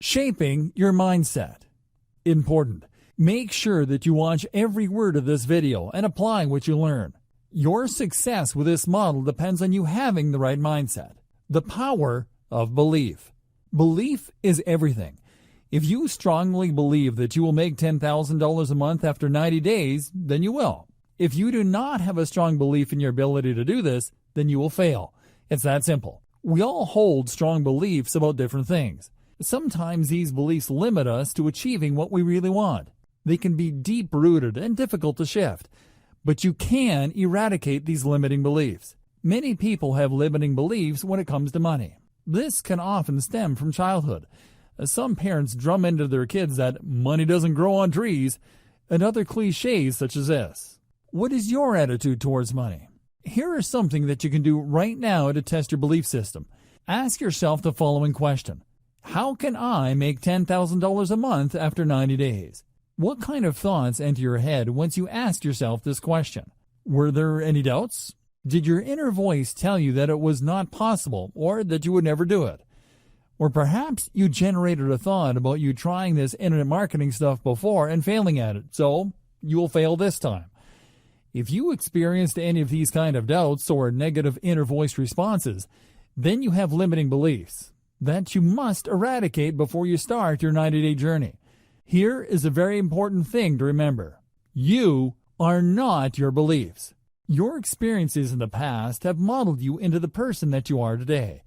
Shaping your mindset. Important. Make sure that you watch every word of this video and apply what you learn. Your success with this model depends on you having the right mindset. The power of belief. Belief is everything. If you strongly believe that you will make $10,000 a month after 90 days, then you will. If you do not have a strong belief in your ability to do this, then you will fail. It's that simple. We all hold strong beliefs about different things. Sometimes these beliefs limit us to achieving what we really want. They can be deep-rooted and difficult to shift, but you can eradicate these limiting beliefs. Many people have limiting beliefs when it comes to money. This can often stem from childhood. Some parents drum into their kids that money doesn't grow on trees, and other cliches such as this. What is your attitude towards money? Here is something that you can do right now to test your belief system. Ask yourself the following question. How can I make $10,000 a month after 90 days? What kind of thoughts enter your head once you ask yourself this question? Were there any doubts? Did your inner voice tell you that it was not possible or that you would never do it? Or perhaps you generated a thought about you trying this internet marketing stuff before and failing at it, so you will fail this time. If you experienced any of these kind of doubts or negative inner voice responses, then you have limiting beliefs that you must eradicate before you start your 90-day journey. Here is a very important thing to remember. You are not your beliefs. Your experiences in the past have modeled you into the person that you are today.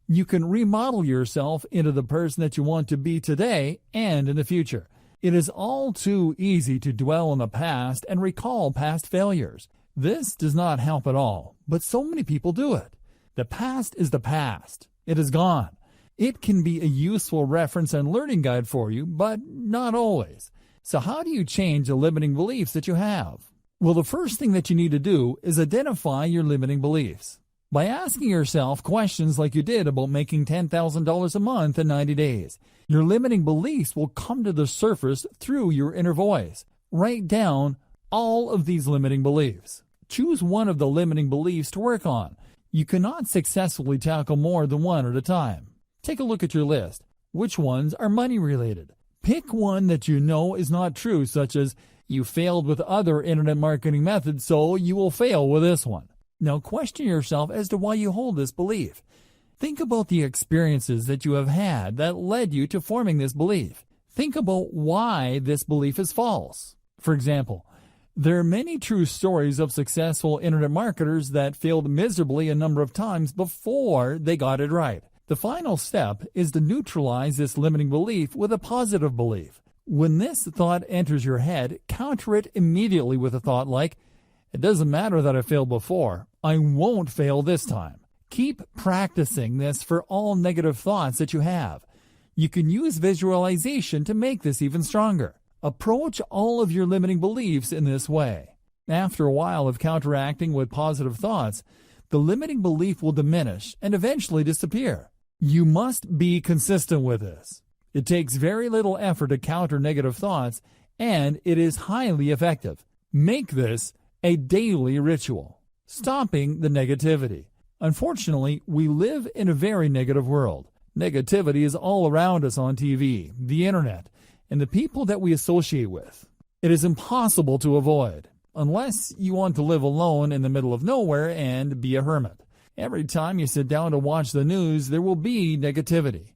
You can remodel yourself into the person that you want to be today and in the future. It is all too easy to dwell on the past and recall past failures. This does not help at all, but so many people do it. The past is the past. It is gone. It can be a useful reference and learning guide for you, but not always. So how do you change the limiting beliefs that you have? Well, the first thing that you need to do is identify your limiting beliefs. By asking yourself questions like you did about making $10,000 a month in 90 days, your limiting beliefs will come to the surface through your inner voice. Write down all of these limiting beliefs. Choose one of the limiting beliefs to work on. You cannot successfully tackle more than one at a time. Take a look at your list. Which ones are money-related? Pick one that you know is not true, such as you failed with other internet marketing methods, so you will fail with this one. Now question yourself as to why you hold this belief. Think about the experiences that you have had that led you to forming this belief. Think about why this belief is false. For example, there are many true stories of successful internet marketers that failed miserably a number of times before they got it right. The final step is to neutralize this limiting belief with a positive belief. When this thought enters your head, counter it immediately with a thought like, it doesn't matter that I failed before, I won't fail this time. Keep practicing this for all negative thoughts that you have. You can use visualization to make this even stronger. Approach all of your limiting beliefs in this way. After a while of counteracting with positive thoughts, the limiting belief will diminish and eventually disappear. You must be consistent with this. It takes very little effort to counter negative thoughts, and it is highly effective. Make this a daily ritual. Stopping the negativity. Unfortunately, we live in a very negative world. Negativity is all around us on TV, the internet, and the people that we associate with. It is impossible to avoid, unless you want to live alone in the middle of nowhere and be a hermit. Every time you sit down to watch the news, there will be negativity.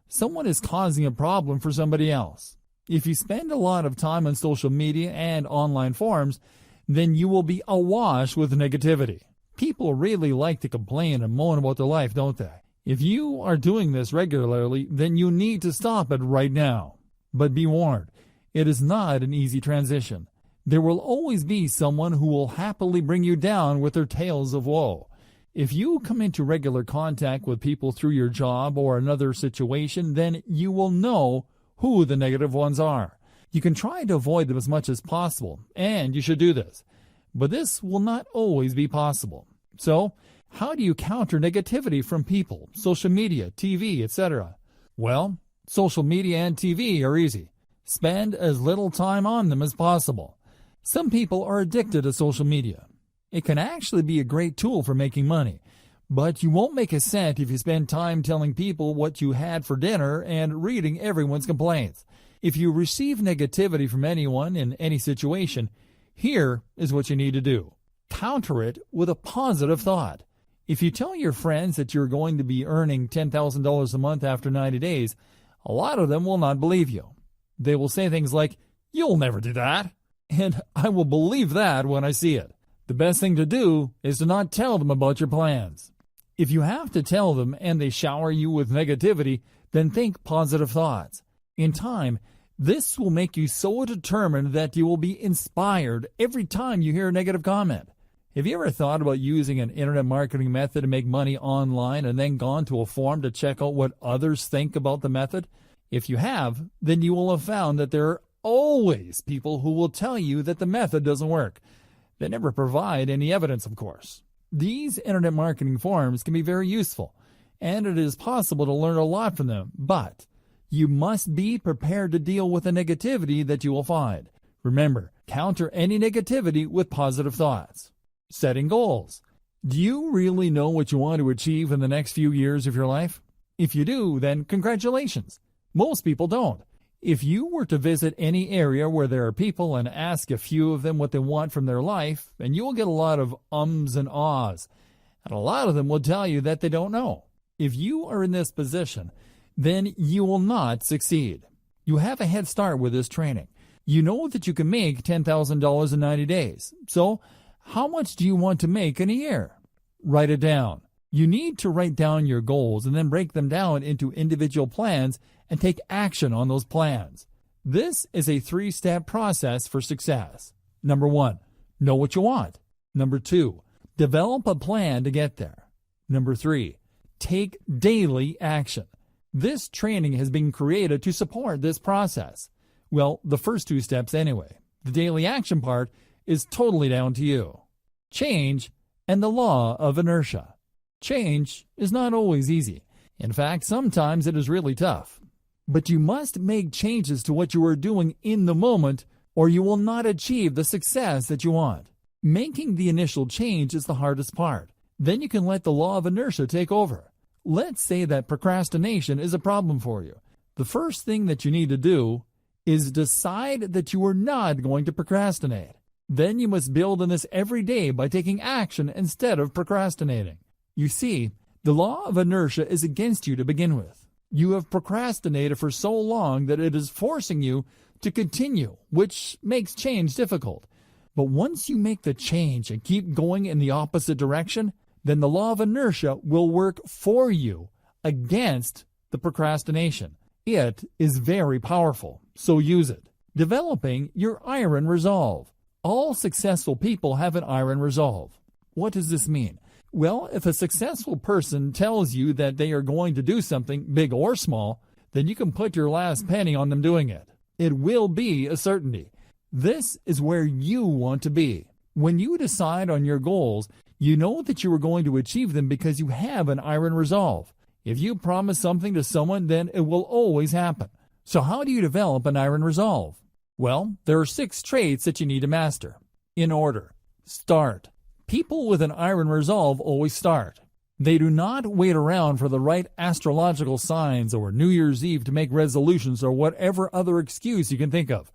Someone is causing a problem for somebody else. If you spend a lot of time on social media and online forums, then you will be awash with negativity. People really like to complain and moan about their life, don't they? If you are doing this regularly, then you need to stop it right now. But be warned, it is not an easy transition. There will always be someone who will happily bring you down with their tales of woe. If you come into regular contact with people through your job or another situation, then you will know who the negative ones are. You can try to avoid them as much as possible, and you should do this. But this will not always be possible. So, how do you counter negativity from people, social media, TV, etc.? Well, social media and TV are easy. Spend as little time on them as possible. Some people are addicted to social media. It can actually be a great tool for making money, But you won't make a cent if you spend time telling people what you had for dinner and reading everyone's complaints. If you receive negativity from anyone in any situation, here is what you need to do. Counter it with a positive thought. If you tell your friends that you're going to be earning $10,000 a month after 90 days, a lot of them will not believe you. They will say things like, "You'll never do that." And I will believe that when I see it. The best thing to do is to not tell them about your plans. If you have to tell them and they shower you with negativity, then think positive thoughts. In time, this will make you so determined that you will be inspired every time you hear a negative comment. Have you ever thought about using an internet marketing method to make money online and then gone to a forum to check out what others think about the method? If you have, then you will have found that there are always people who will tell you that the method doesn't work. They never provide any evidence, of course. These internet marketing forums can be very useful, and it is possible to learn a lot from them, but you must be prepared to deal with the negativity that you will find. Remember, counter any negativity with positive thoughts. Setting goals. Do you really know what you want to achieve in the next few years of your life? If you do, then congratulations. Most people don't. If you were to visit any area where there are people and ask a few of them what they want from their life, and you will get a lot of ums and ahs, and a lot of them will tell you that they don't know. If you are in this position, then you will not succeed. You have a head start with this training. You know that you can make $10,000 in 90 days. So, how much do you want to make in a year? Write it down. You need to write down your goals and then break them down into individual plans and take action on those plans. This is a 3-step process for success. Number 1, know what you want. Number 2, develop a plan to get there. Number 3, take daily action. This training has been created to support this process. Well, the first 2 steps anyway. The daily action part is totally down to you. Change and the law of inertia. Change is not always easy. In fact, sometimes it is really tough. But you must make changes to what you are doing in the moment, or you will not achieve the success that you want. Making the initial change is the hardest part. Then you can let the law of inertia take over. Let's say that procrastination is a problem for you. The first thing that you need to do is decide that you are not going to procrastinate. Then you must build on this every day by taking action instead of procrastinating. You see, the law of inertia is against you to begin with. You have procrastinated for so long that it is forcing you to continue, which makes change difficult. But once you make the change and keep going in the opposite direction, then the law of inertia will work for you against the procrastination. It is very powerful, so use it. Developing your iron resolve. All successful people have an iron resolve. What does this mean? Well, if a successful person tells you that they are going to do something, big or small, then you can put your last penny on them doing it. It will be a certainty. This is where you want to be. When you decide on your goals, you know that you are going to achieve them because you have an iron resolve. If you promise something to someone, then it will always happen. So how do you develop an iron resolve? Well, there are 6 traits that you need to master. In order. Start. People with an iron resolve always start. They do not wait around for the right astrological signs or New Year's Eve to make resolutions or whatever other excuse you can think of.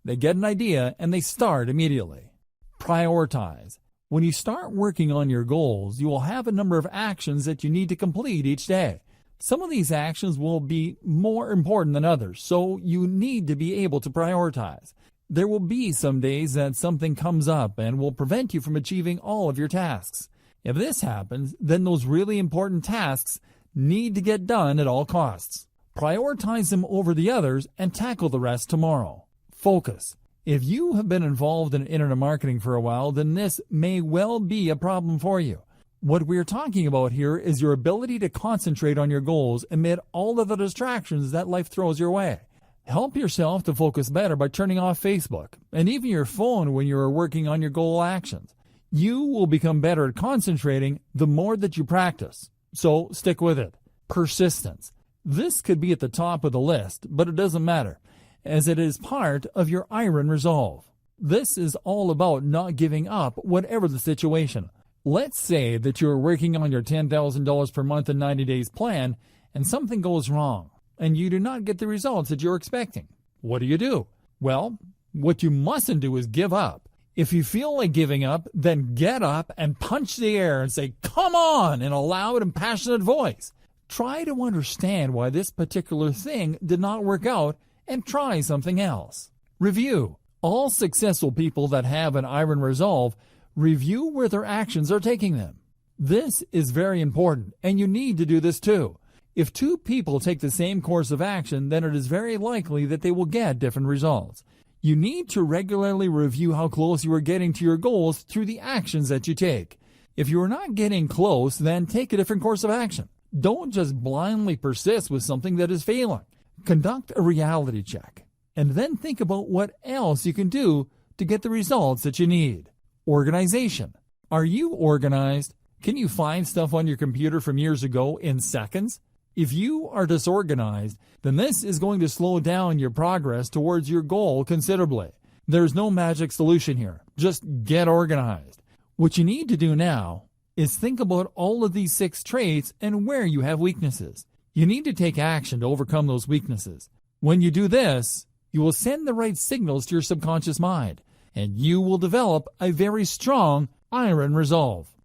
They get an idea and they start immediately. Prioritize. When you start working on your goals, you will have a number of actions that you need to complete each day. Some of these actions will be more important than others, so you need to be able to prioritize. There will be some days that something comes up and will prevent you from achieving all of your tasks. If this happens, then those really important tasks need to get done at all costs. Prioritize them over the others and tackle the rest tomorrow. Focus. If you have been involved in internet marketing for a while, then this may well be a problem for you. What we're talking about here is your ability to concentrate on your goals amid all of the distractions that life throws your way. Help yourself to focus better by turning off Facebook and even your phone when you are working on your goal actions. You will become better at concentrating the more that you practice. So stick with it. Persistence. This could be at the top of the list, but it doesn't matter, as it is part of your iron resolve. This is all about not giving up whatever the situation. Let's say that you're working on your $10,000 per month in 90 days plan and something goes wrong and you do not get the results that you're expecting. What do? Well, what you mustn't do is give up. If you feel like giving up, then get up and punch the air and say, "Come on," in a loud and passionate voice. Try to understand why this particular thing did not work out and try something else. Review. All successful people that have an iron resolve review where their actions are taking them. This is very important, and you need to do this too. If two people take the same course of action, then it is very likely that they will get different results. You need to regularly review how close you are getting to your goals through the actions that you take. If you are not getting close, then take a different course of action. Don't just blindly persist with something that is failing. Conduct a reality check, and then think about what else you can do to get the results that you need. Organization. Are you organized? Can you find stuff on your computer from years ago in seconds? If you are disorganized, then this is going to slow down your progress towards your goal considerably. There's no magic solution here. Just get organized. What you need to do now is think about all of these 6 traits and where you have weaknesses. You need to take action to overcome those weaknesses. When you do this, you will send the right signals to your subconscious mind, and you will develop a very strong iron resolve.